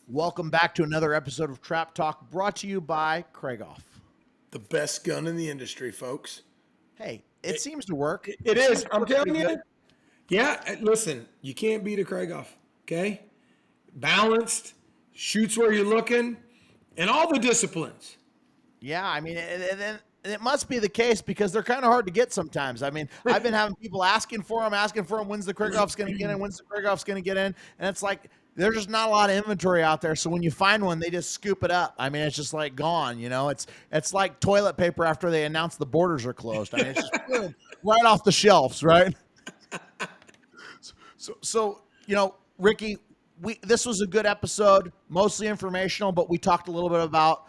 Welcome back to another episode of Trap Talk brought to you by Craigoff. The best gun in the industry, folks. Hey, it seems to work. It Seems is. to I'm work telling pretty you. good. Yeah, listen, you can't beat a Craigoff, okay? Balanced, shoots where you're looking, and all the disciplines. Yeah, I mean, and it must be the case because they're kind of hard to get sometimes. I mean, I've been having people asking for them, when's the Craigoff's going to get in, when's the Craigoff's going to get in, and it's like there's just not a lot of inventory out there. So when you find one, they just scoop it up. I mean, it's just like gone. You know, it's like toilet paper after they announce the borders are closed. I mean, it's just boom, right off the shelves, right? So Ricky, this was a good episode, mostly informational, but we talked a little bit about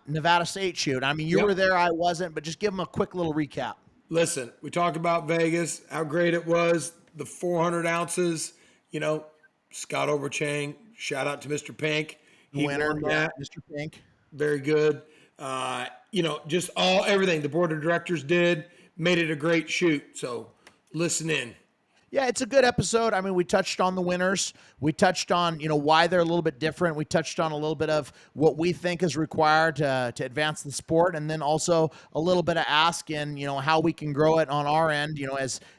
Nevada State shoot. I mean, you were there, I wasn't, but just give them a quick little recap. Listen, we talked about Vegas, how great it was, the 400 ounces, Scott Overchang, shout out to Mr. Pink. He Winner, won that. Mr. Pink. Very good. Just everything the board of directors did made it a great shoot. So listen in. Yeah, it's a good episode. I mean, we touched on the winners. We touched on, why they're a little bit different. We touched on a little bit of what we think is required to advance the sport, and then also a little bit of ask and, how we can grow it on our end,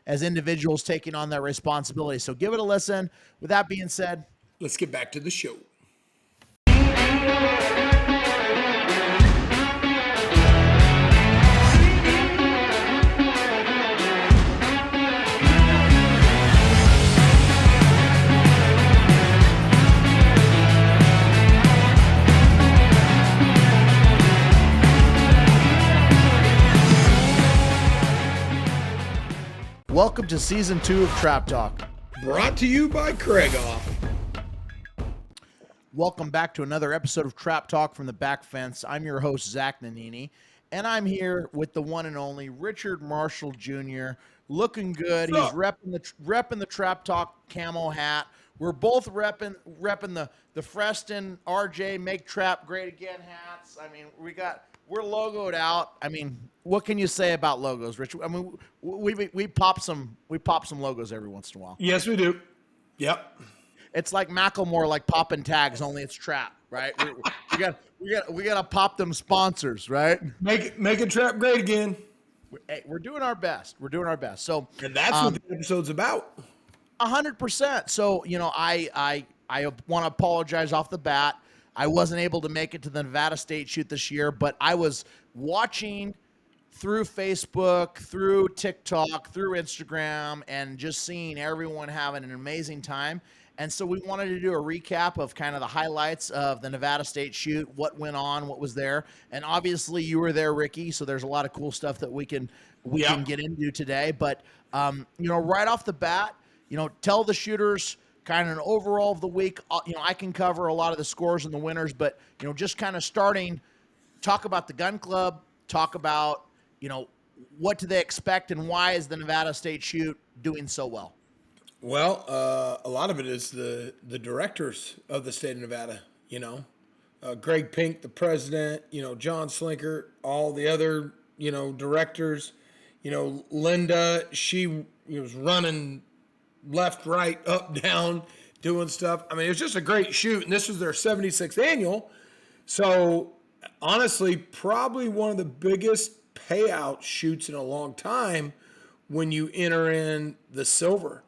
as individuals taking on that responsibility. So give it a listen. With that being said, let's get back to the show. welcome to Season 2 of Trap Talk. Brought to you by Craigoff. Welcome back to another episode of Trap Talk from the Back Fence. I'm your host, Zach Nannini, and I'm here with the one and only Richard Marshall Jr., looking good. He's repping the Trap Talk camo hat. We're both repping the Freston RJ Make Trap Great Again hats. I mean, we're logoed out. I mean, what can you say about logos, Rich? I mean, we pop some logos every once in a while. Yes, we do. Yep. It's like Macklemore, like popping tags, only it's trap, right? We got to pop them sponsors, right? Make it trap great again. Hey, we're doing our best. So, and that's what the episode's about. 100%. So, I want to apologize off the bat. I wasn't able to make it to the Nevada State shoot this year, but I was watching through Facebook, through TikTok, through Instagram, and just seeing everyone having an amazing time. And so we wanted to do a recap of kind of the highlights of the Nevada State shoot, what went on, what was there. And obviously you were there, Ricky, so there's a lot of cool stuff that we can get into today. But, right off the bat, tell the shooters kind of an overall of the week. I can cover a lot of the scores and the winners, but, just kind of starting, talk about the gun club, talk about, what do they expect and why is the Nevada State shoot doing so well? Well, a lot of it is the directors of the state of Nevada, Greg Pink, the president, John Slinker, all the other, directors, Linda, she was running left, right, up, down, doing stuff. I mean, it was just a great shoot, and this was their 76th annual. So, honestly, probably one of the biggest payout shoots in a long time when you enter in the silver.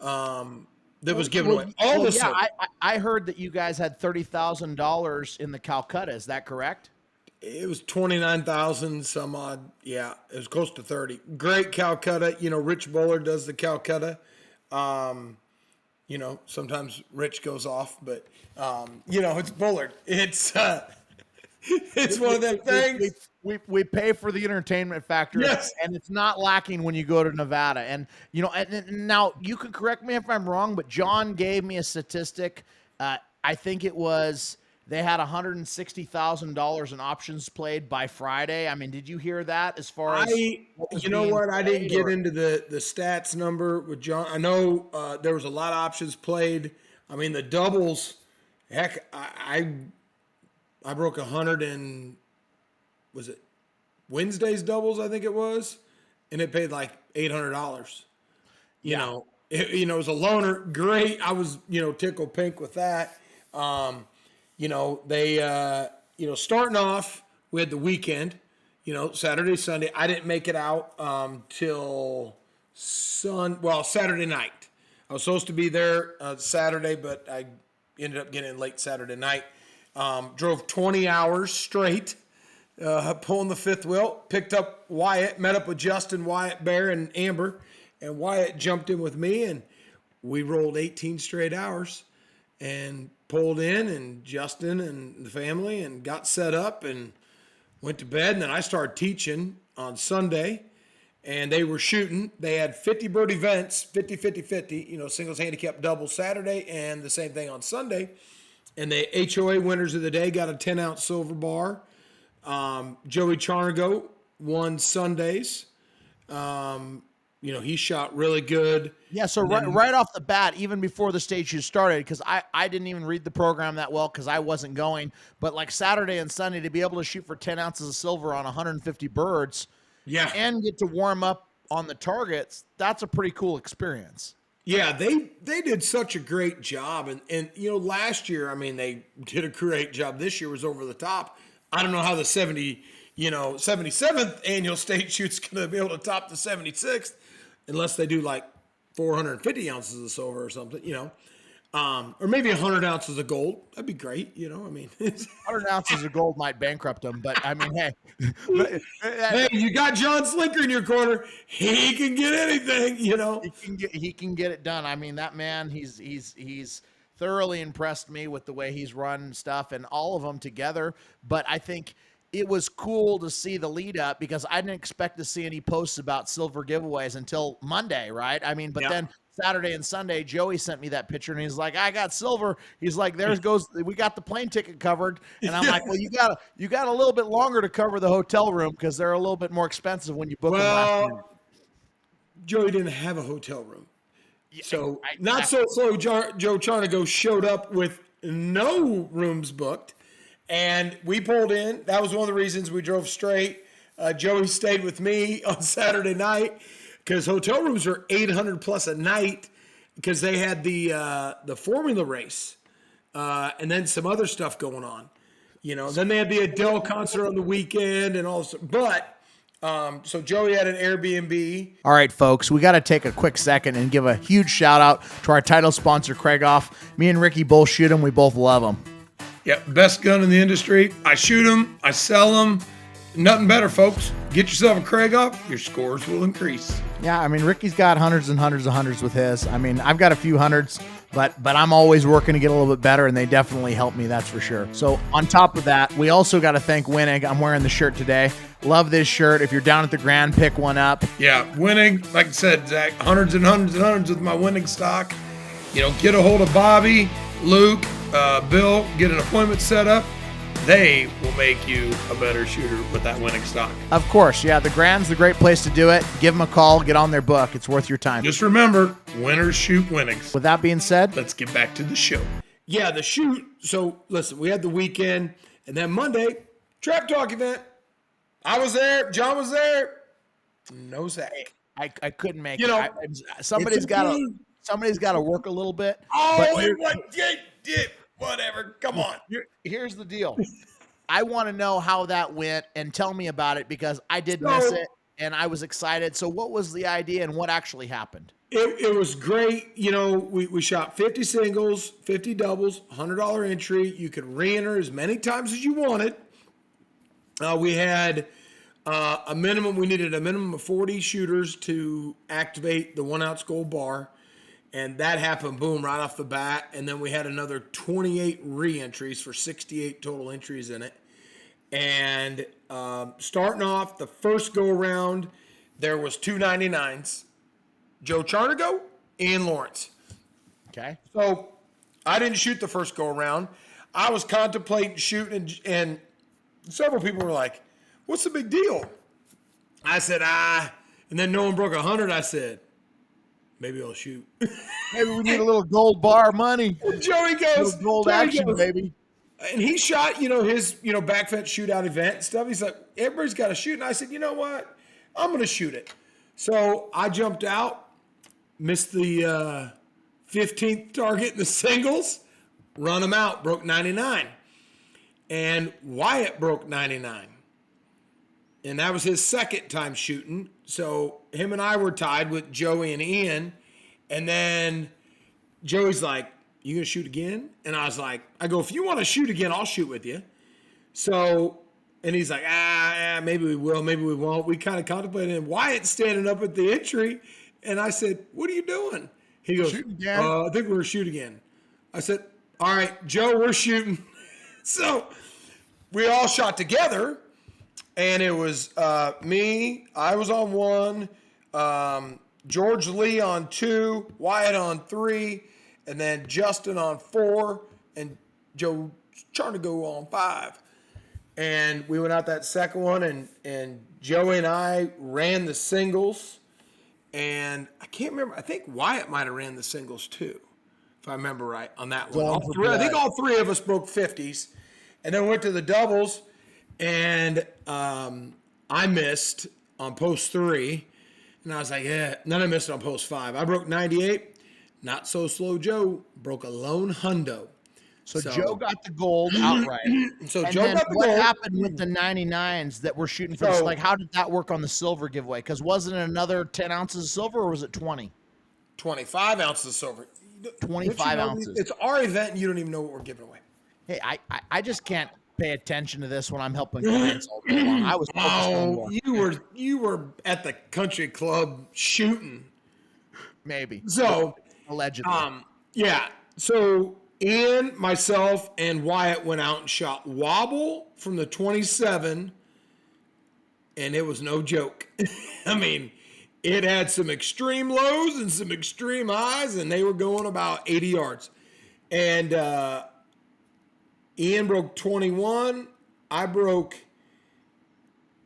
That was given away. Yeah, I heard that you guys had $30,000 in the Calcutta. Is that correct? It was 29,000 some odd. Yeah, it was close to 30. Great Calcutta. Rich Bowler does the Calcutta. Sometimes Rich goes off, but it's Bullard. It's one of them things. We pay for the entertainment factor, yes, and it's not lacking when you go to Nevada. And and now you can correct me if I'm wrong, but John gave me a statistic. I think it was they had $160,000 in options played by Friday. I mean, did you hear that? As far as I didn't get into the stats number with John. I know there was a lot of options played. I mean, the doubles. Heck, I broke 100 and was it Wednesday's doubles? I think it was, and it paid like $800. It was a loner. Great. I was tickled pink with that. They, starting off, we had the weekend, Saturday, Sunday. I didn't make it out till Saturday night. I was supposed to be there Saturday, but I ended up getting in late Saturday night. Drove 20 hours straight, pulling the fifth wheel. Picked up Wyatt, met up with Justin, Wyatt, Bear, and Amber, and Wyatt jumped in with me, and we rolled 18 straight hours and pulled in, and Justin and the family, and got set up and went to bed. And then I started teaching on Sunday, and they were shooting. They had 50 bird events, 50, 50, 50, singles, handicap, doubles Saturday, and the same thing on Sunday. And the HOA winners of the day got a 10-ounce silver bar. Joey Charnago won Sundays. He shot really good. Yeah, so right off the bat, even before the stage shoot started, because I didn't even read the program that well because I wasn't going, but like Saturday and Sunday to be able to shoot for 10 ounces of silver on 150 birds and get to warm up on the targets, that's a pretty cool experience. Yeah, they did such a great job. And last year, they did a great job. This year was over the top. I don't know how the 77th annual stage shoot's going to be able to top the 76th unless they do like 450 ounces of silver or something, or maybe 100 ounces of gold. That'd be great, 100 ounces of gold might bankrupt them, but hey. Hey, you got John Slinker in your corner. He can get anything, He can get it done. That man, he's thoroughly impressed me with the way he's run stuff and all of them together. But I think it was cool to see the lead up because I didn't expect to see any posts about silver giveaways until Monday, right? Then Saturday and Sunday, Joey sent me that picture and he's like, I got silver. He's like, we got the plane ticket covered. And I'm like, well, you got a little bit longer to cover the hotel room because they're a little bit more expensive when you book them last minute. Joey didn't have a hotel room. So not so slow. Joe Charnago showed up with no rooms booked. And we pulled in. That was one of the reasons we drove straight. Joey stayed with me on Saturday night because hotel rooms are $800 plus a night because they had the formula race and then some other stuff going on. Then they had the Adele concert on the weekend and all this. But so Joey had an Airbnb. All right, folks, we got to take a quick second and give a huge shout out to our title sponsor, Craigoff. Me and Ricky both shoot him. We both love him. Yeah, best gun in the industry. I shoot them, I sell them. Nothing better, folks. Get yourself a Craigoff, your scores will increase. Yeah, Ricky's got hundreds and hundreds of hundreds with his. I've got a few hundreds, but I'm always working to get a little bit better, and they definitely help me, that's for sure. So on top of that, we also got to thank Winning. I'm wearing the shirt today. Love this shirt. If you're down at the Grand, pick one up. Yeah, Winning, like I said, Zach, hundreds and hundreds and hundreds with my Winning stock. Get a hold of Bobby, Luke, Bill, get an appointment set up. They will make you a better shooter with that Winning stock. Of course, yeah. The Grand's the great place to do it. Give them a call. Get on their book. It's worth your time. Just remember, winners shoot winnings. With that being said, let's get back to the show. Yeah, the shoot. So, listen, we had the weekend, and then Monday, Trap Talk event. I was there. John was there. No Zach. I couldn't make it. Somebody's got to work a little bit. Whatever. Come on. Here's the deal. I want to know how that went and tell me about it because I did miss it and I was excited. So what was the idea and what actually happened? It was great. We shot 50 singles, 50 doubles, $100 entry. You could re-enter as many times as you wanted. We had a minimum. We needed a minimum of 40 shooters to activate the 1 ounce gold bar. And that happened, boom, right off the bat. And then we had another 28 re-entries for 68 total entries in it. And starting off the first go-around, there was 299s, Joe Charnago and Lawrence. Okay. So I didn't shoot the first go-around. I was contemplating shooting, and several people were like, what's the big deal? I said, and then no one broke 100. I said, maybe I'll shoot. Maybe we need a little gold bar money. Joey goes, gold action, baby. And he shot, his, back fence shootout event and stuff. He's like, everybody's got to shoot. And I said, you know what? I'm going to shoot it. So I jumped out, missed the 15th target in the singles, run him out, broke 99. And Wyatt broke 99. And that was his second time shooting. So him and I were tied with Joey and Ian. And then Joey's like, you going to shoot again? And I was like, if you want to shoot again, I'll shoot with you. So, and he's like, maybe we will, maybe we won't. We kind of contemplated, and Wyatt's standing up at the entry. And I said, what are you doing? He goes, I think we're going to shoot again. I said, all right, Joe, we're shooting. So we all shot together. And it was me, I was on 1, George Lee on 2, Wyatt on 3, and then Justin on 4, and Joe trying to go on 5. And we went out that second one, and Joey and I ran the singles. And I can't remember. I think Wyatt might have ran the singles too, if I remember right on that one. I think all 3 of us broke 50s. And then went to the doubles. And I missed on post 3, and I was like, yeah. And then I missed on post 5. I broke 98. Not so slow Joe broke a lone hundo. So Joe got the gold outright. So and Joe then got the what gold. happened with the 99s that were shooting for this? Like, how did that work on the silver giveaway? Because wasn't it another 10 ounces of silver, or was it 20? 25 ounces of silver. 25 ounces. It's our event, and you don't even know what we're giving away. Hey, I just can't pay attention to this when I'm helping clients all day long. I was you were at the country club shooting. Maybe. So allegedly. Yeah. So Ian, myself, and Wyatt went out and shot wobble from the 27, and it was no joke. I mean, it had some extreme lows and some extreme highs, and they were going about 80 yards. And Ian broke 21. I broke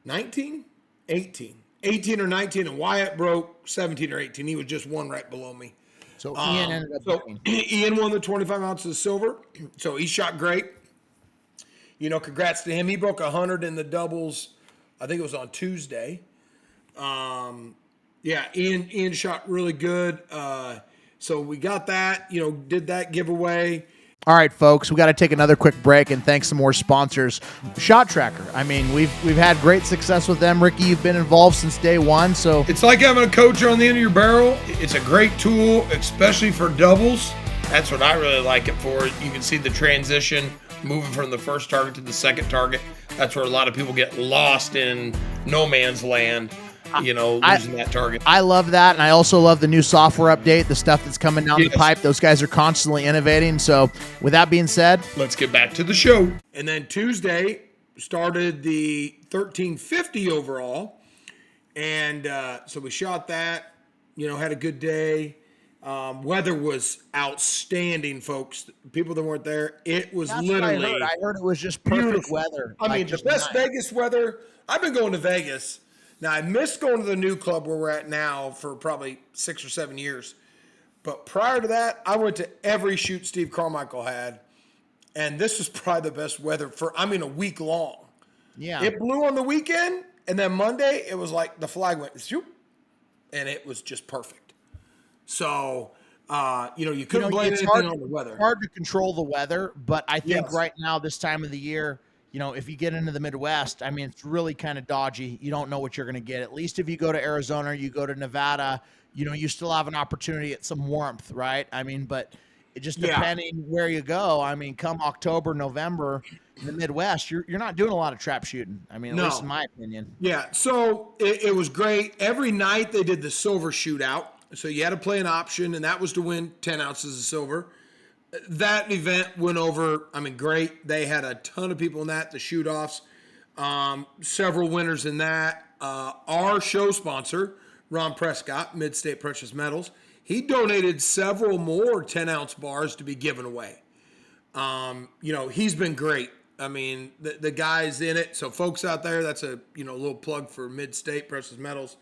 19, 18 or 19, and Wyatt broke 17 or 18. He was just one right below me. So Ian ended up winning. Ian won the 25 ounces of silver. So he shot great. Congrats to him. He broke 100 in the doubles. I think it was on Tuesday. Ian shot really good. So we got that, did that giveaway. All right, folks, we got to take another quick break and thank some more sponsors. Shot Tracker. I mean, we've had great success with them. Ricky, you've been involved since day one, so it's like having a coacher on the end of your barrel. It's a great tool, especially for doubles. That's what I really like it for. You can see the transition moving from the first target to the second target. That's where a lot of people get lost in no man's land. Losing that target. I love that, and I also love the new software update, the stuff that's coming down the pipe. Those guys are constantly innovating. So with that being said, let's get back to the show. And then Tuesday started the 1350 overall, and so we shot that, had a good day. Weather was outstanding, folks. People that weren't there, it was literally. I heard it was just perfect weather. I mean, the best Vegas weather. I've been going to Vegas. Now, I missed going to the new club where we're at now for probably 6 or 7 years. But prior to that, I went to every shoot Steve Carmichael had. And this was probably the best weather for, a week long. Yeah. It blew on the weekend. And then Monday, it was like the flag went, shoop, and it was just perfect. So, you couldn't blame anything on the weather. It's hard to control the weather. But I think right now, this time of the year, if you get into the Midwest, I mean, it's really kind of dodgy. You don't know what you're going to get. At least if you go to Arizona, you go to Nevada, you still have an opportunity at some warmth, right? I mean, but it just depending where you go. I mean, come October, November in the Midwest, you're not doing a lot of trap shooting. I mean, at least in my opinion. Yeah. So it was great. Every night they did the silver shootout. So you had to play an option, and that was to win 10 ounces of silver. That event went over, great. They had a ton of people in that, the shoot-offs. Several winners in that. Our show sponsor, Ron Prescott, Mid-State Precious Metals, he donated several more 10-ounce bars to be given away. He's been great. I mean, the guy's in it. So folks out there, that's a little plug for Mid-State Precious Metals.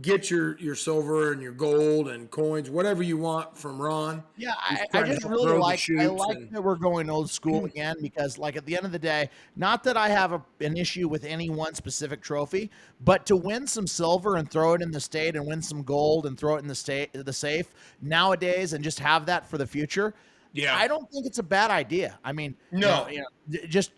Get your silver and your gold and coins, whatever you want from Ron. Yeah, I just really like that we're going old school again, because like at the end of the day, not that I have an issue with any one specific trophy, but to win some silver and throw it in the state and win some gold and throw it in the safe nowadays and just have that for the future. Yeah. I don't think it's a bad idea. I mean, No. just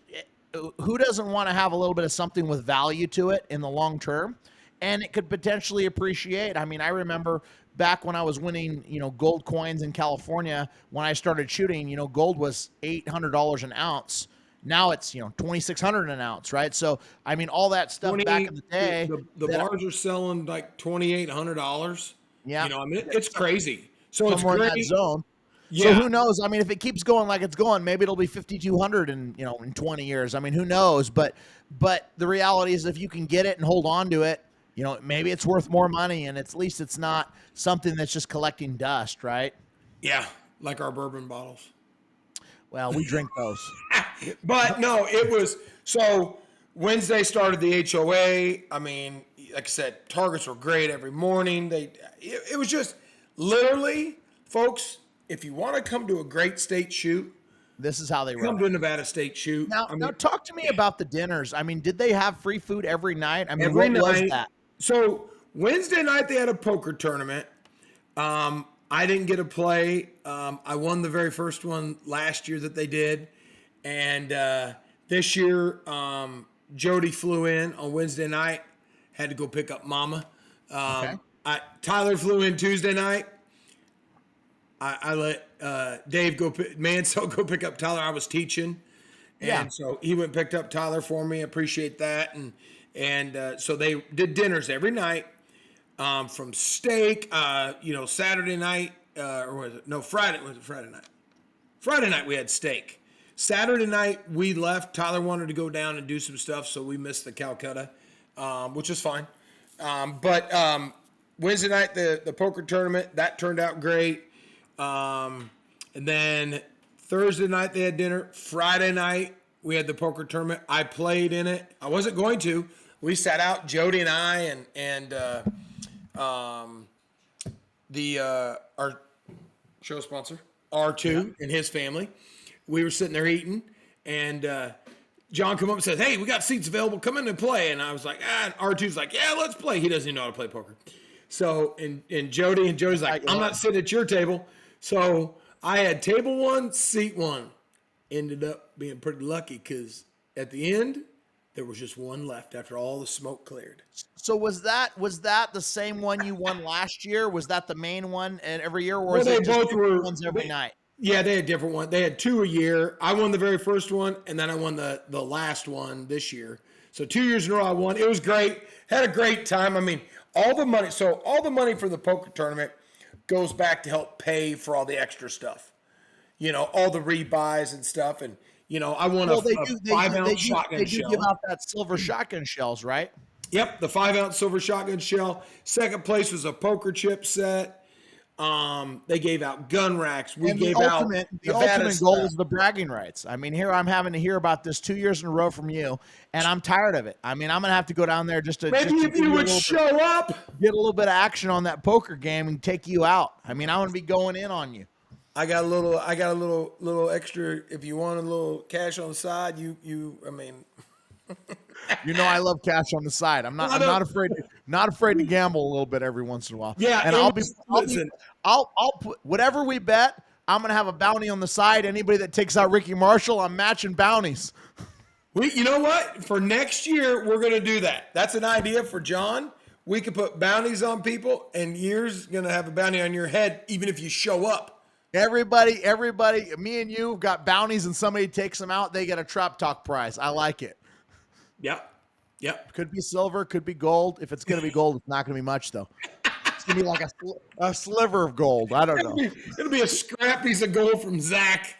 who doesn't want to have a little bit of something with value to it in the long term, and it could potentially appreciate. I mean, I remember back when I was winning, gold coins in California when I started shooting. Gold was $800 an ounce. Now it's 2,600 an ounce, right? So I mean, all that stuff back in the day. The bars are selling like $2,800. Yeah, I mean, it's crazy. So it's somewhere in that great. zone. So Yeah. who knows? I mean, if it keeps going like it's going, maybe it'll be 5,200 in 20 years. I mean, who knows? But the reality is, if you can get it and hold on to it, maybe it's worth more money, and at least it's not something that's just collecting dust, right? Yeah. Like our bourbon bottles. Well, we drink those. But no, it was so Wednesday started the HOA. I mean, like I said, targets were great every morning. It was just literally, folks, if you want to come to a great state shoot, This is how they come run to it. a Nevada State shoot. Now, I mean, now talk to me about the dinners. I mean, did they have free food every night? I mean, every what was night. that? So Wednesday night they had a poker tournament. I didn't get to play. I won the very first one last year that they did, and this year Jody flew in on Wednesday night. Had to go pick up Mama. Okay. Tyler flew in Tuesday night. I let Dave Mansell go pick up Tyler. I was teaching, and so he went and picked up Tyler for me. Appreciate that, and so they did dinners every night, from steak. Saturday night or was it no Friday? Was it Friday night? Friday night we had steak. Saturday night we left. Tyler wanted to go down and do some stuff, so we missed the Calcutta, which is fine. But Wednesday night the poker tournament that turned out great. And then Thursday night they had dinner. Friday night we had the poker tournament. I played in it. I wasn't going to. We sat out, Jody and I, and our show sponsor R2 and his family. We were sitting there eating, and John come up and says, "Hey, we got seats available. Come in and play." And I was like, and R2's like, "Yeah, let's play." He doesn't even know how to play poker. So and Jody's like, "I'm not sitting at your table." So I had table one, seat one. Ended up being pretty lucky because at the end there was just one left after all the smoke cleared. So was that the same one you won last year? Was that the main one and every year, or Well, was they it just both were ones every night? Yeah, they had different ones. They had two a year. I won the very first one, and then I won the last one this year. So 2 years in a row I won. It was great. Had a great time. I mean, all the money for the poker tournament goes back to help pay for all the extra stuff. All the rebuys and stuff. And, I won a 5-ounce shotgun shell. They give out that silver shotgun shells, right? Yep, the 5-ounce silver shotgun shell. Second place was a poker chip set. They gave out gun racks. The ultimate goal is the bragging rights. I mean, here I'm having to hear about this 2 years in a row from you, and I'm tired of it. I mean, I'm gonna have to go down there just to maybe if you would show up, get a little bit of action on that poker game, and take you out. I mean, I'm gonna be going in on you. I got a little extra. If you want a little cash on the side, I mean. I love cash on the side. I'm not afraid to gamble a little bit every once in a while. Yeah, and I'll put whatever we bet. I'm gonna have a bounty on the side. Anybody that takes out Ricky Marshall, I'm matching bounties. You know what? For next year, we're gonna do that. That's an idea for John. We could put bounties on people, and you're gonna have a bounty on your head, even if you show up. Everybody, me and you got bounties, and somebody takes them out, they get a Trap Talk prize. I like it. Yep. Could be silver, could be gold. If it's going to be gold, it's not going to be much, though. It's going to be like a sliver of gold. I don't know. It'll be a scrap piece of gold from Zach.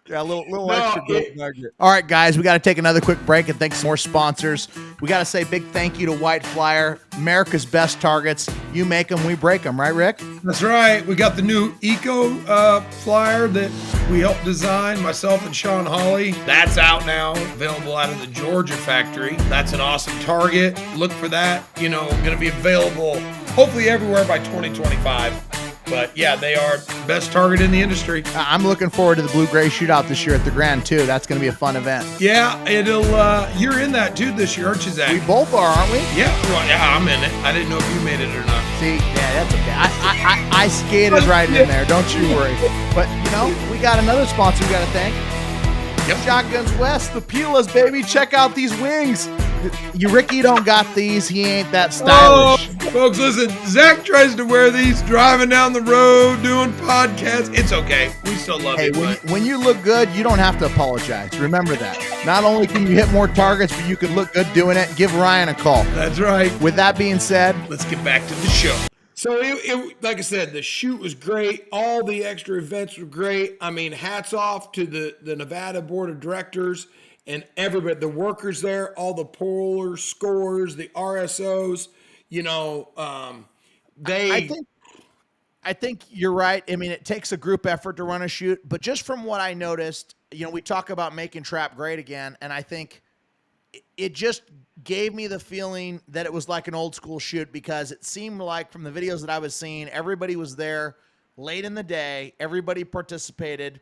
Yeah, a little extra gold nugget. All right, guys, we got to take another quick break and thank some more sponsors. We got to say big thank you to White Flyer, America's best targets. You make them, we break them, right, Rick? That's right. We got the new Eco flyer that we helped design, myself and Sean Hawley. That's out now, available out of the Georgia factory. That's an awesome target. Look for that. Going to be available hopefully everywhere by 2025. But yeah, they are best target in the industry. I'm looking forward to the Blue-Gray Shootout this year at the Grand, too. That's going to be a fun event. Yeah, you're in that too this year, aren't you, Zach? We both are, aren't we? Yeah, I'm in it. I didn't know if you made it or not. See, yeah, that's okay. I skated right in there. Don't you worry. But, we got another sponsor we got to thank. Yep. Shotguns West, the Pulas, baby. Check out these wings. Ricky don't got these. He ain't that stylish. Oh, folks, listen. Zach tries to wear these driving down the road, doing podcasts. It's okay. We still love Hey, you. when you look good, you don't have to apologize. Remember that. Not only can you hit more targets, but you can look good doing it. Give Ryan a call. That's right. With that being said, let's get back to the show. So, like I said, the shoot was great. All the extra events were great. I mean, hats off to the Nevada Board of Directors and everybody, the workers there, all the pullers, scorers, the RSOs. I think you're right. I mean, it takes a group effort to run a shoot, but just from what I noticed, we talk about making trap great again, and I think it just gave me the feeling that it was like an old school shoot, because it seemed like from the videos that I was seeing, everybody was there late in the day. Everybody participated.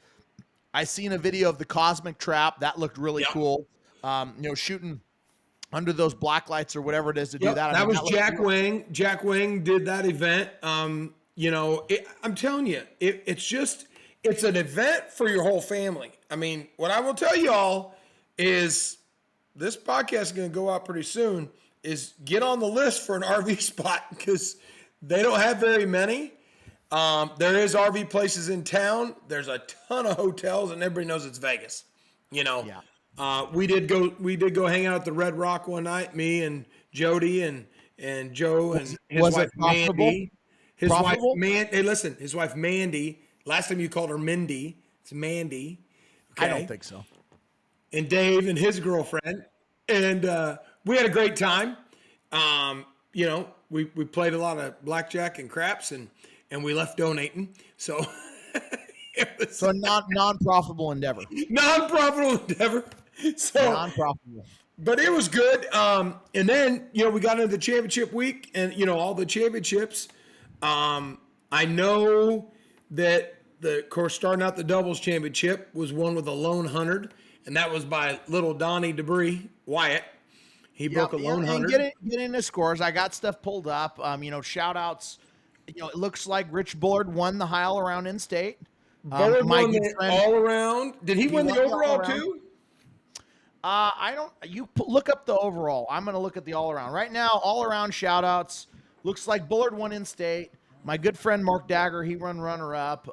I seen a video of the Cosmic Trap. That looked really cool. Shooting under those black lights or whatever it is to do that. That was Jack cool. Wang. Jack Wang did that event. I'm telling you, it's an event for your whole family. I mean, what I will tell y'all is this podcast is going to go out pretty soon, is get on the list for an RV spot, because they don't have very many. There is RV places in town. There's a ton of hotels, and everybody knows it's Vegas. Yeah. We did go hang out at the Red Rock one night, me and Jody and Joe and his wife Mandy. His wife Hey, listen, his wife Mandy. Last time you called her Mindy. It's Mandy. Okay. I don't think so. And Dave and his girlfriend, and we had a great time. We played a lot of blackjack and craps, and we left donating. So it was a non-profitable endeavor. Non-profitable endeavor. So non-profitable. But it was good. And then we got into the championship week, and all the championships. I know that of course, starting out the doubles championship was won with a lone 100. And that was by little Donnie Debris Wyatt. He broke a lone 100. Getting the scores. I got stuff pulled up. Shout outs. It looks like Rich Bullard won the high all around in state. Bullard won the all around. Did he win the overall too? I don't. Look up the overall. I'm going to look at the all around right now. All around shout outs. Looks like Bullard won in state. My good friend Mark Dagger, he run runner up.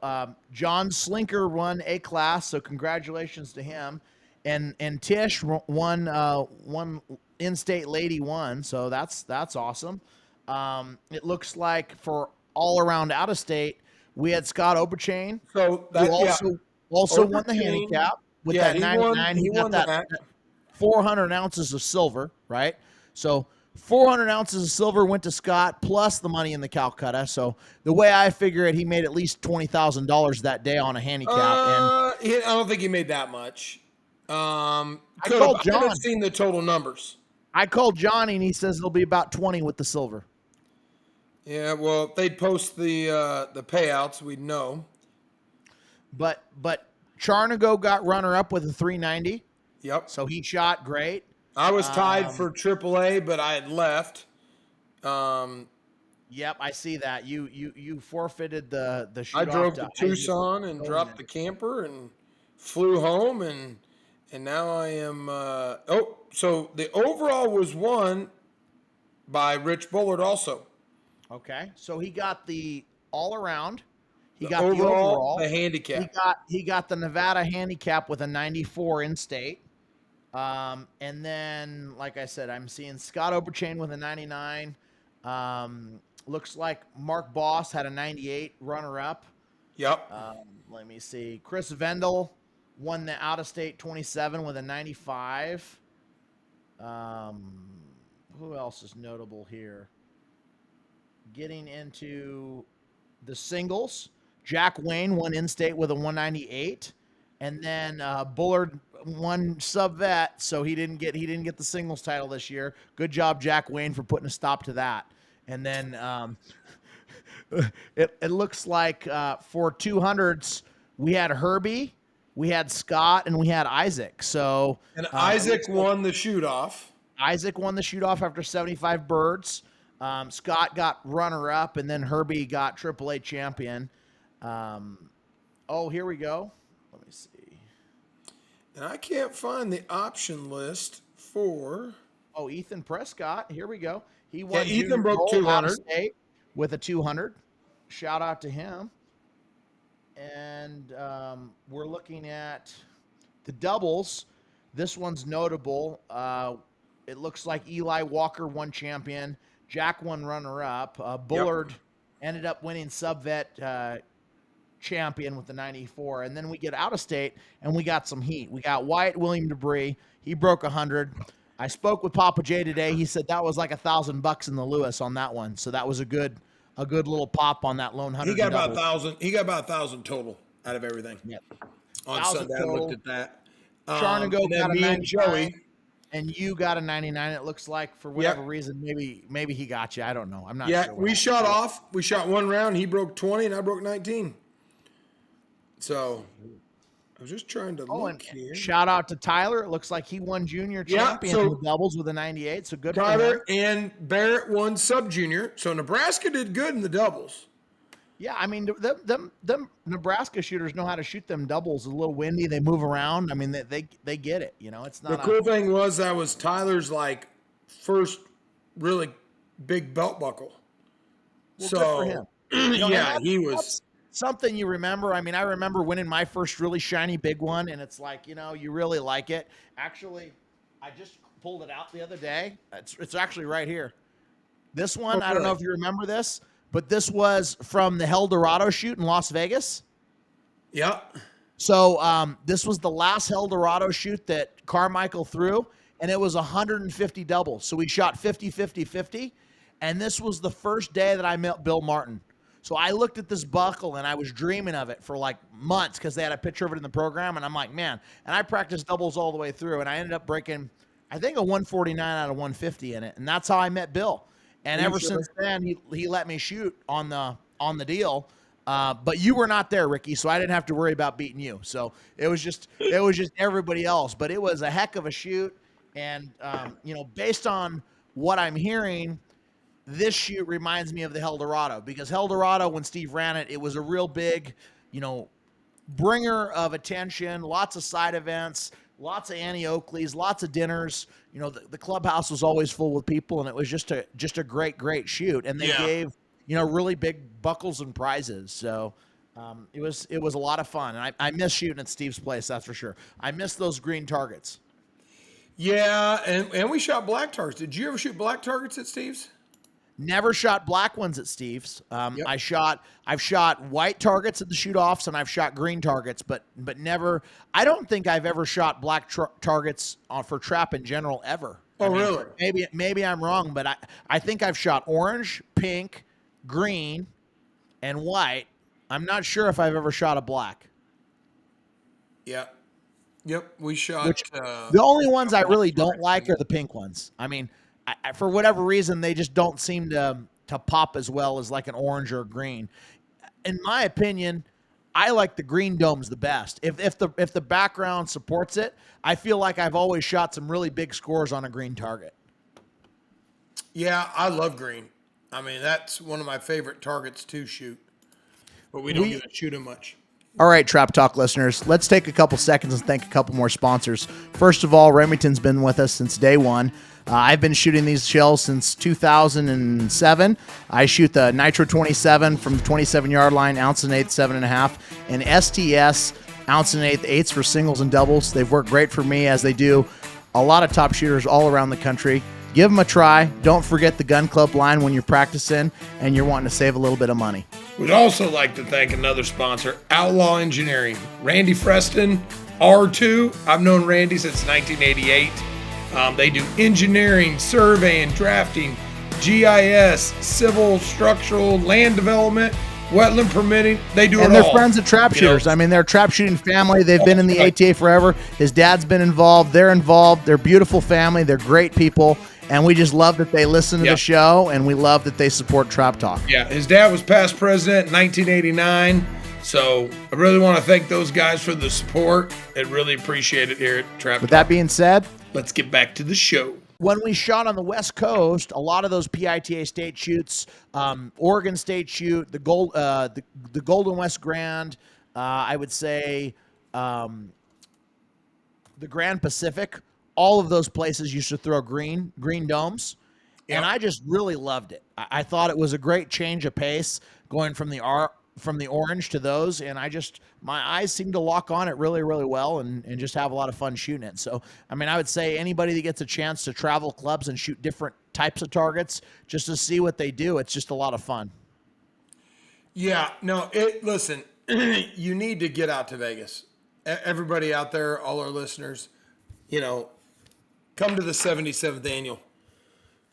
John Slinker won A class, so congratulations to him. And Tish won in-state lady won, so that's awesome. It looks like for all around out of state, we had Scott Oberchain, so that also won the handicap with that 99. He got that 400 ounces of silver, right? So 400 ounces of silver went to Scott, plus the money in the Calcutta. So the way I figure it, he made at least $20,000 that day on a handicap. I don't think he made that much. I haven't seen the total numbers. I called Johnny, and he says it'll be about 20 with the silver. Yeah, well, if they'd post the payouts, we'd know. But Charnago got runner up with a 390. Yep. So he shot great. I was tied for AAA, but I had left. Yep, I see that. You forfeited the shoot. I drove to Tucson and dropped the camper and flew home, and now I am. So the overall was won by Rich Bullard also. Okay, so he got the all around. He got the overall, the handicap. He got the Nevada handicap with a 94 in state. And then, like I said, I'm seeing Scott Oberchain with a 99. Looks like Mark Boss had a 98 runner up. Yep. Let me see. Chris Vendel won the out-of-state 27 with a 95. Who else is notable here? Getting into the singles, Jack Wayne won in-state with a 198, and then Bullard won sub-vet, so he didn't get the singles title this year. Good job, Jack Wayne, for putting a stop to that. And then it looks like for 200s, we had Herbie, we had Scott, and we had Isaac. So Isaac won the shoot-off. Isaac won the shoot-off after 75 birds. Scott got runner-up, and then Herbie got AAA champion. Oh, here we go. Let me see. And I can't find the option list for. Oh, Ethan Prescott. Here we go. He Yeah, won Ethan junior broke gold out of 200. state with a 200. Shout out to him. And we're looking at the doubles. This one's notable. It looks like Eli Walker won champion. Jack won runner-up. Bullard ended up winning sub-vet champion with the 94. And then we get out of state, and we got some heat. We got Wyatt William Debris. He broke 100. I spoke with Papa J today. He said that was like $1,000 in the Lewis on that one. So that was a good little pop on that lone 100. He got about 1,000. He got about 1,000 total out of everything. Yep. On Sunday, I looked at that. Charnago and then got a me 99, and Joey. and you got a 99. It looks like for whatever reason, maybe he got you. I don't know. I'm not sure. Yeah, we shot off. We shot one round. He broke 20, and I broke 19. So I was just trying to look here. Shout out to Tyler. It looks like he won junior champion in the doubles with a 98. So good Tyler for him. and Barrett won sub junior. So Nebraska did good in the doubles. Yeah, I mean, them Nebraska shooters know how to shoot them doubles. A little windy, they move around. I mean, they get it. You know, it's not. The cool thing was that was Tyler's like first really big belt buckle. Well, so good for him. Yeah, he was something you remember. I mean, I remember winning my first really shiny big one, and it's like, you really like it. Actually, I just pulled it out the other day. It's actually right here. This one, I don't know if you remember this. But this was from the El Dorado shoot in Las Vegas. Yeah. So this was the last El Dorado shoot that Carmichael threw, and it was 150 doubles. So we shot 50, 50, 50. And this was the first day that I met Bill Martin. So I looked at this buckle, and I was dreaming of it for like months because they had a picture of it in the program. And I'm like, man. And I practiced doubles all the way through, and I ended up breaking, I think, a 149 out of 150 in it. And that's how I met Bill. And ever since then, he let me shoot on the deal. But you were not there, Ricky, so I didn't have to worry about beating you. So it was just everybody else. But it was a heck of a shoot. And based on what I'm hearing, this shoot reminds me of the El Dorado, because El Dorado, when Steve ran it, it was a real big, bringer of attention, lots of side events, lots of Annie Oakleys, lots of dinners. The clubhouse was always full with people, and it was just a great shoot. And they gave, really big buckles and prizes. So it was a lot of fun. And I miss shooting at Steve's place, that's for sure. I miss those green targets. Yeah, and we shot black targets. Did you ever shoot black targets at Steve's? Never shot black ones at Steve's. I've shot white targets at the shoot-offs, and I've shot green targets, but never. I don't think I've ever shot black targets for trap in general ever. Oh, really? Maybe I'm wrong, but I think I've shot orange, pink, green, and white. I'm not sure if I've ever shot a black. Yeah. Yep, we shot. The only ones I really don't like are the pink ones. I mean, for whatever reason, they just don't seem to pop as well as like an orange or a green. In my opinion, I like the green domes the best. If the background supports it, I feel like I've always shot some really big scores on a green target. Yeah, I love green. I mean, that's one of my favorite targets to shoot, but we don't get to shoot them much. All right, Trap Talk listeners, let's take a couple seconds and thank a couple more sponsors. First of all, Remington's been with us since day one. I've been shooting these shells since 2007. I shoot the Nitro 27 from the 27-yard line, ounce and eighth, 7.5, and STS, ounce and eighth, eighths for singles and doubles. They've worked great for me, as they do a lot of top shooters all around the country. Give them a try. Don't forget the Gun Club line when you're practicing and you're wanting to save a little bit of money. We'd also like to thank another sponsor, Outlaw Engineering. Randy Freston, R2. I've known Randy since 1988. They do engineering, surveying, drafting, GIS, civil, structural, land development, wetland permitting. They do it all. And they're friends of trap shooters. I mean, they're a trap shooting family. They've been in the ATA forever. His dad's been involved. They're involved. They're a beautiful family. They're great people. And we just love that they listen to the show, and we love that they support Trap Talk. Yeah, his dad was past president in 1989. So I really want to thank those guys for the support and really appreciate it here at Trap Talk. With that being said, let's get back to the show. when we shot on the West Coast, a lot of those PITA state shoots, Oregon State shoot, the Golden West Grand, I would say, um, the Grand Pacific, all of those places used to throw green domes, and Yep. I just really loved it. I thought it was a great change of pace going from the orange to those, and my eyes seem to lock on it really really well, and just have a lot of fun shooting it. So I mean, I would say anybody that gets a chance to travel clubs and shoot different types of targets just to see what they do, it's just a lot of fun. Yeah, no, listen, you need to get out to Vegas. Everybody out there, all our listeners, you know, come to the 77th annual.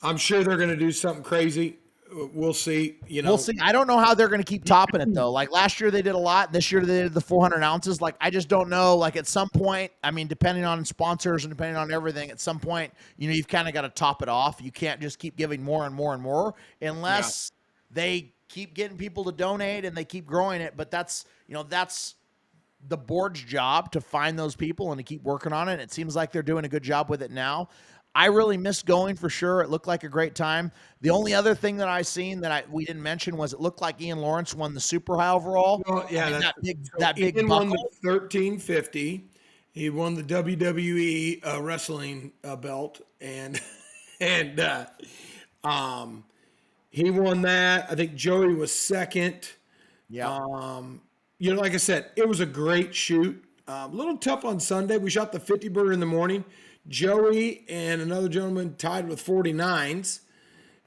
I'm sure they're going to do something crazy. We'll see, We'll see. I don't know how they're going to keep topping it though. Like last year they did a lot. This year they did the 400 ounces. Like I just don't know. Like at some point, I mean, depending on sponsors and depending on everything, at some point, you've kind of got to top it off. You can't just keep giving more and more and more unless they keep getting people to donate and they keep growing it. But that's the board's job to find those people and to keep working on it. It seems like they're doing a good job with it now. I really missed going for sure. It looked like a great time. The only other thing that I seen that we didn't mention was it looked like Ian Lawrence won the super high overall. Well, yeah, I mean, so that big Ian won the buckle. 1350. He won the WWE wrestling belt, and and he won that. I think Joey was second. Yeah. Like I said, it was a great shoot. A little tough on Sunday. We shot the 50 burger in the morning. Joey and another gentleman tied with 49s,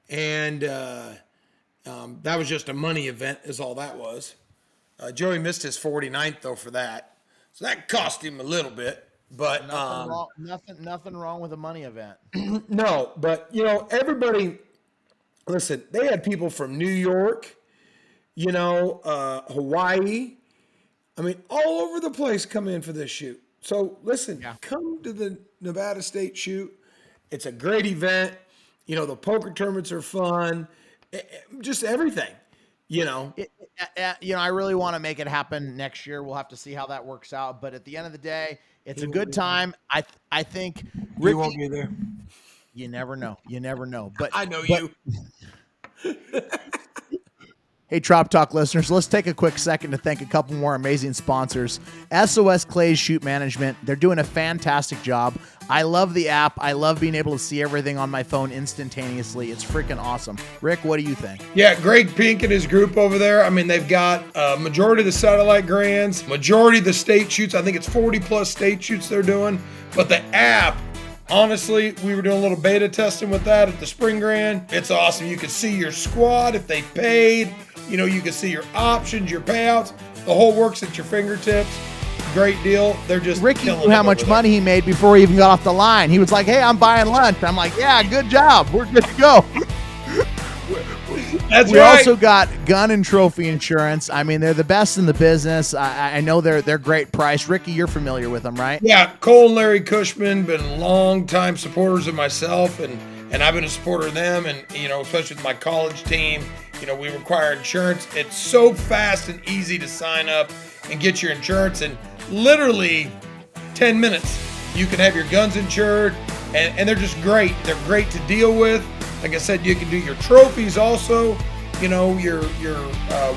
and that was just a money event, is all that was. Joey missed his 49th though for that, so that cost him a little bit. But Nothing wrong with a money event. no, but everybody. Listen, they had people from New York, Hawaii. I mean, all over the place come in for this shoot. So listen, come to the Nevada State shoot. It's a great event. The poker tournaments are fun. Just everything. I really want to make it happen next year. We'll have to see how that works out. But at the end of the day, it's a good time. I think Ricky, you won't be there. You never know. You never know. But I know you. Hey, Trop Talk listeners, let's take a quick second to thank a couple more amazing sponsors. SOS Clays Shoot Management. They're doing a fantastic job. I love the app. I love being able to see everything on my phone instantaneously. It's freaking awesome. Rick, what do you think? Yeah, Greg Pink and his group over there. I mean, they've got a majority of the satellite grands, majority of the state shoots. I think it's 40 plus state shoots they're doing. But the app, honestly, we were doing a little beta testing with that at the Spring Grand. It's awesome. You can see your squad if they paid. You can see your options, your payouts. The whole works at your fingertips. Great deal. They're just Ricky knew how much money he made before he even got off the line. He was like, "Hey, I'm buying lunch." I'm like, "Yeah, good job. We're good to go." That's we right. also got gun and trophy insurance. I mean, they're the best in the business. I know they're great price. Ricky, you're familiar with them, right? Yeah, Cole and Larry Cushman been long-time supporters of myself, and I've been a supporter of them, and especially with my college team. We require insurance. It's so fast and easy to sign up and get your insurance in literally 10 minutes. You can have your guns insured, and they're just great. They're great to deal with. Like I said, you can do your trophies also, your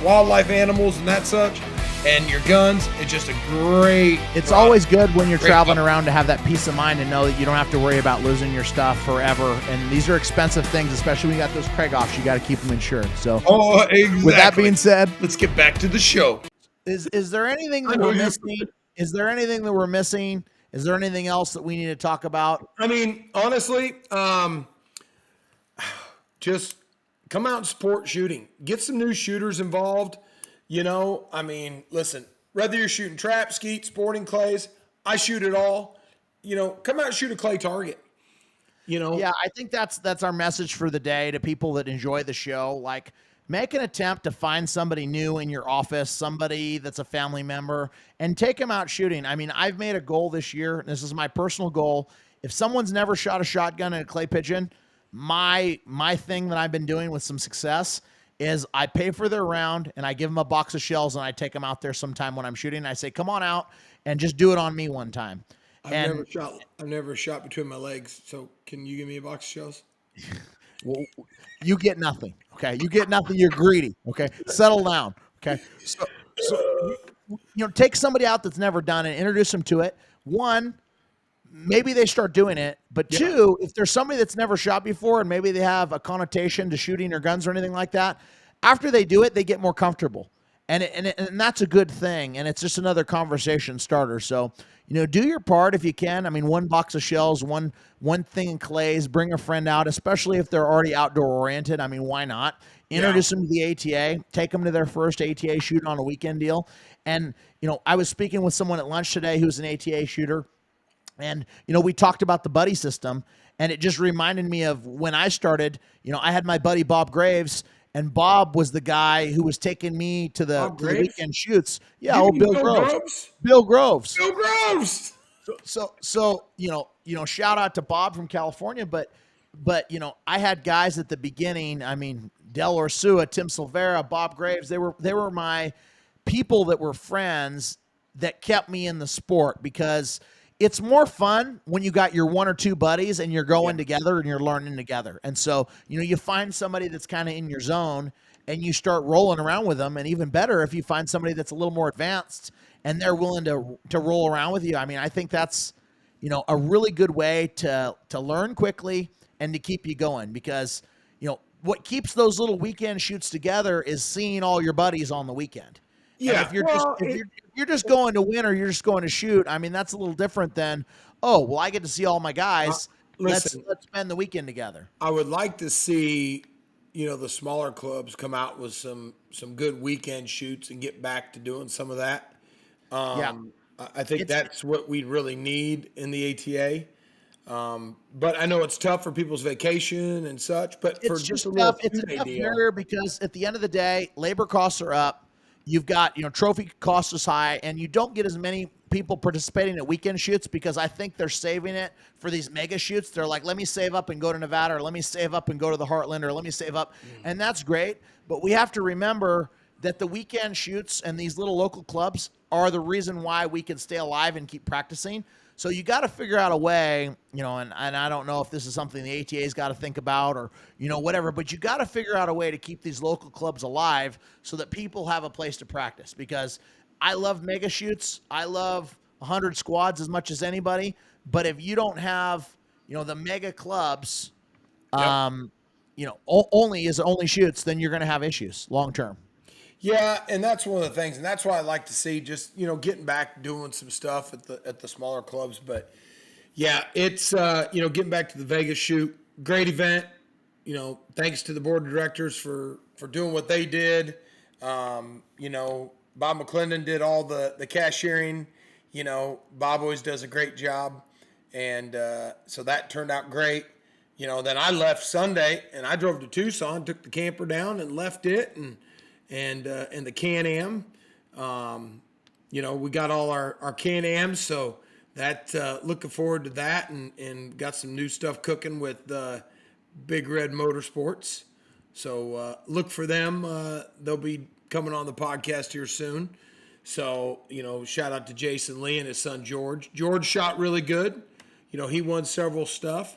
wildlife animals and that such, and your guns. It's just a great. It's always good when you're traveling around to have that peace of mind and know that you don't have to worry about losing your stuff forever. And these are expensive things, especially when you got those Craig-offs. You got to keep them insured. So, exactly. With that being said, let's get back to the show. Is there anything that we're missing? Is there anything that we're missing? Is there anything else that we need to talk about? I mean, honestly, just come out and support shooting. Get some new shooters involved. I mean, listen, whether you're shooting trap, skeet, sporting clays, I shoot it all. Come out and shoot a clay target. Yeah, I think that's our message for the day to people that enjoy the show. Like, make an attempt to find somebody new in your office, somebody that's a family member, and take them out shooting. I mean, I've made a goal this year, and this is my personal goal. If someone's never shot a shotgun and a clay pigeon, my thing that I've been doing with some success is I pay for their round and I give them a box of shells and I take them out there sometime when I'm shooting. I say, come on out and just do it on me one time. And I've never shot between my legs. So can you give me a box of shells? well, you get nothing. Okay, you get nothing. You're greedy. Okay, settle down. Okay, so take somebody out that's never done it, introduce them to it. One, maybe they start doing it. But Yeah. two, if there's somebody that's never shot before and maybe they have a connotation to shooting or guns or anything like that, after they do it, they get more comfortable. And that's a good thing. And it's just another conversation starter. So, do your part if you can. I mean, one box of shells, one thing in clays, bring a friend out, especially if they're already outdoor oriented. I mean, why not? Yeah. Introduce them to the ATA, take them to their first ATA shoot on a weekend deal. And, I was speaking with someone at lunch today who's an ATA shooter. And, we talked about the buddy system, and it just reminded me of when I started. I had my buddy Bob Graves, and Bob was the guy who was taking me to the Bob to the Graves? weekend shoots. Yeah, You old mean Bill Bill Groves. Groves? Bill Groves. Bill Groves! So shout out to Bob from California, but I had guys at the beginning. I mean, Del Orsua, Tim Silvera, Bob Graves. They were my people that were friends that kept me in the sport, because it's more fun when you got your one or two buddies and you're going together and you're learning together. And so, you find somebody that's kind of in your zone and you start rolling around with them. And even better, if you find somebody that's a little more advanced and they're willing to roll around with you. I mean, I think that's, a really good way to learn quickly and to keep you going, because, what keeps those little weekend shoots together is seeing all your buddies on the weekend. And Yeah. if you're just going to win or you're just going to shoot, I mean, that's a little different than, oh, well, I get to see all my guys. Let's Listen, spend the weekend together. I would like to see, the smaller clubs come out with some good weekend shoots and get back to doing some of that. Yeah. I think It's that's what we really need in the ATA. But I know it's tough for people's vacation and such, but for it's just just a little tough. It's a two-day tough deal. barrier because at the end of the day, labor costs are up. You've got, trophy costs is high, and you don't get as many people participating at weekend shoots because I think they're saving it for these mega shoots. They're like, let me save up and go to Nevada, or let me save up and go to the Heartland, or let me save up. And that's great. But we have to remember that the weekend shoots and these little local clubs are the reason why we can stay alive and keep practicing. So you got to figure out a way, and I don't know if this is something the ATA's got to think about or, whatever, but you got to figure out a way to keep these local clubs alive so that people have a place to practice, because I love mega shoots. I love 100 squads as much as anybody. But if you don't have, the mega clubs, Yep. only shoots, then you're going to have issues long term. Yeah, and that's one of the things, and that's why I like to see just getting back doing some stuff at the smaller clubs. But yeah, it's getting back to the Vegas shoot, great event. Thanks to the board of directors for doing what they did. Bob McClendon did all the cashiering. Bob always does a great job, and so that turned out great. Then I left Sunday and I drove to Tucson, took the camper down and left it, and the Can-Am. We got all our Can-Ams, so that looking forward to that, and got some new stuff cooking with Big Red Motorsports. So look for them. They'll be coming on the podcast here soon. So, shout out to Jason Lee and his son George. George shot really good. He won several stuff.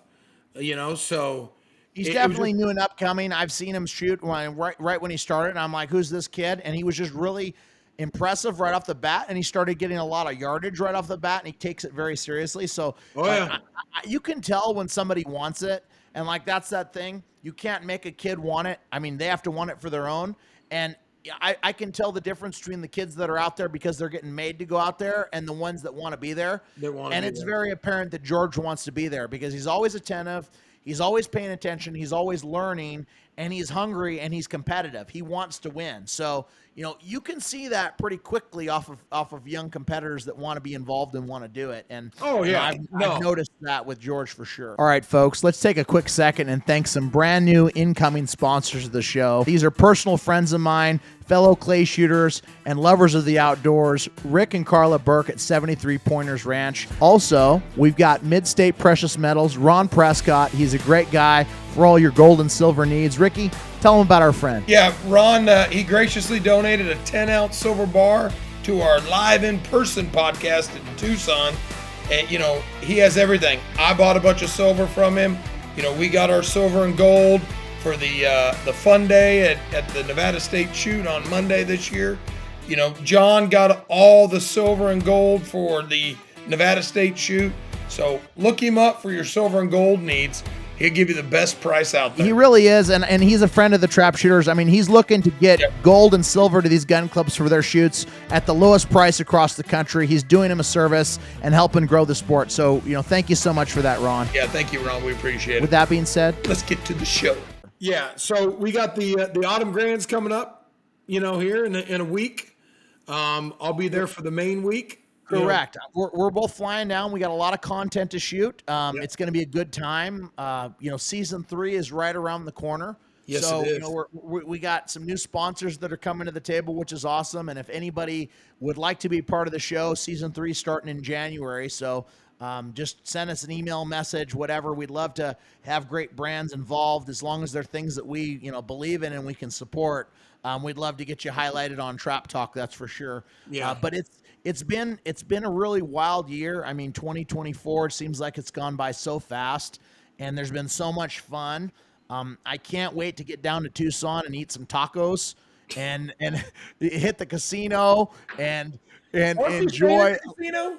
So He's it was definitely new and upcoming. I've seen him shoot right when he started, and I'm like, who's this kid? And he was just really impressive right off the bat, and he started getting a lot of yardage right off the bat, and he takes it very seriously. So, Oh yeah. you can tell when somebody wants it, and that's that thing. You can't make a kid want it. I mean, they have to want it for their own, and I can tell the difference between the kids that are out there because they're getting made to go out there and the ones that want to be there. And it's very apparent that George wants to be there because he's always attentive. He's always paying attention. He's always learning, and he's hungry, and he's competitive. He wants to win. So, you can see that pretty quickly off of young competitors that want to be involved and want to do it. And I've noticed that with George for sure. All right, folks, let's take a quick second and thank some brand new incoming sponsors of the show. These are personal friends of mine, fellow clay shooters, and lovers of the outdoors, Rick and Carla Burke at 73 Pointers Ranch. Also, we've got Mid-State Precious Metals, Ron Prescott. He's a great guy for all your gold and silver needs. Ricky, tell them about our friend. Yeah, Ron, he graciously donated a 10-ounce silver bar to our live in-person podcast in Tucson. And, he has everything. I bought a bunch of silver from him. We got our silver and gold for the fun day at the Nevada State Shoot on Monday this year. John got all the silver and gold for the Nevada State Shoot. So look him up for your silver and gold needs. He'll give you the best price out there. He really is, and he's a friend of the trap shooters. I mean, he's looking to get gold and silver to these gun clubs for their shoots at the lowest price across the country. He's doing them a service and helping grow the sport. So, thank you so much for that, Ron. Yeah, thank you, Ron. We appreciate it. With that being said, let's get to the show. Yeah, so we got the Autumn Grands coming up, here in a week. I'll be there for the main week. Correct. We're both flying down. We got a lot of content to shoot. It's going to be a good time. Season 3 is right around the corner. Yes, so, it is. We got some new sponsors that are coming to the table, which is awesome. And if anybody would like to be part of the show, season 3 starting in January. So just send us an email message, whatever. We'd love to have great brands involved as long as they're things that we, believe in and we can support. We'd love to get you highlighted on Trap Talk. That's for sure. Yeah. But it's been a really wild year. I mean, 2024 seems like it's gone by so fast, and there's been so much fun. I can't wait to get down to Tucson and eat some tacos and hit the casino and enjoy. Casino?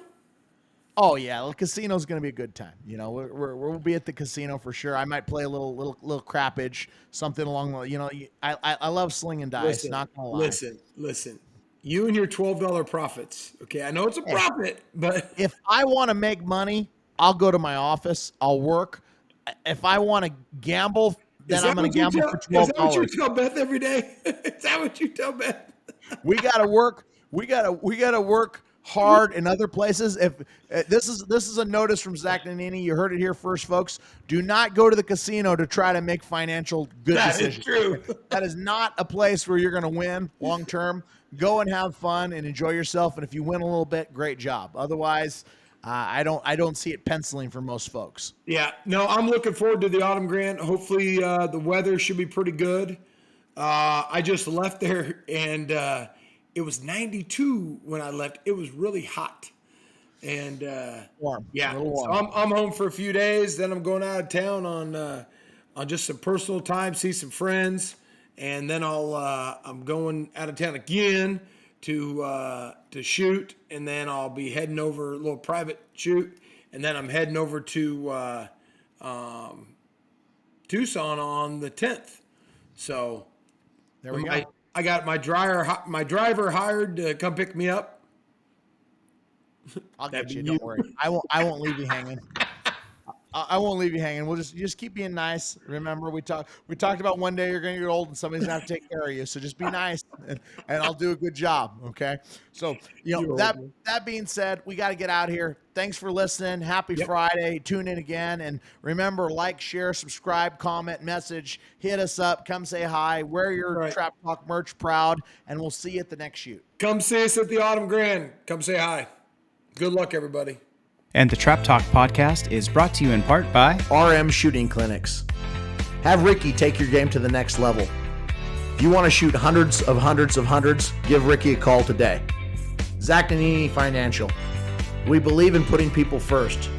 Oh yeah, the casino's gonna be a good time. We'll be at the casino for sure. I might play a little crappage, something along the. I love slinging dice. Not gonna lie. Listen. You and your $12 profits. Okay, I know it's a profit, but if I want to make money, I'll go to my office. I'll work. If I want to gamble, then I'm going to gamble for $12. Is that what you tell Beth every day? Is that what you tell Beth? We got to work. We got to work hard in other places. If this is a notice from Zach Nannini, you heard it here first, folks. Do not go to the casino to try to make financial good decisions. That is true. That is not a place where you're going to win long term. Go and have fun and enjoy yourself. And if you win a little bit, great job. Otherwise, I don't see it penciling for most folks. Yeah, no, I'm looking forward to the Autumn Grand. Hopefully, the weather should be pretty good. I just left there and it was 92 when I left. It was really hot and warm. Yeah, a little warm. So I'm home for a few days. Then I'm going out of town on just some personal time, see some friends. And then I'm going out of town again to shoot, and then I'll be heading over a little private shoot, and then I'm heading over to Tucson on the 10th. So there we go. I got my driver hired to come pick me up. I'll get you. Don't worry. I won't leave you hanging. I won't leave you hanging. We'll just keep being nice. Remember, we talked about one day you're going to get old and somebody's going to have to take care of you. So just be nice, and I'll do a good job. Okay. So that being said, we got to get out of here. Thanks for listening. Happy Friday. Tune in again, and remember, like, share, subscribe, comment, message, hit us up, come say hi, wear your Trap Talk merch proud, and we'll see you at the next shoot. Come see us at the Autumn Grand. Come say hi. Good luck, everybody. And the Trap Talk podcast is brought to you in part by RM Shooting Clinics. Have Ricky take your game to the next level. If you want to shoot hundreds, give Ricky a call today. Zach Nannini Financial. We believe in putting people first.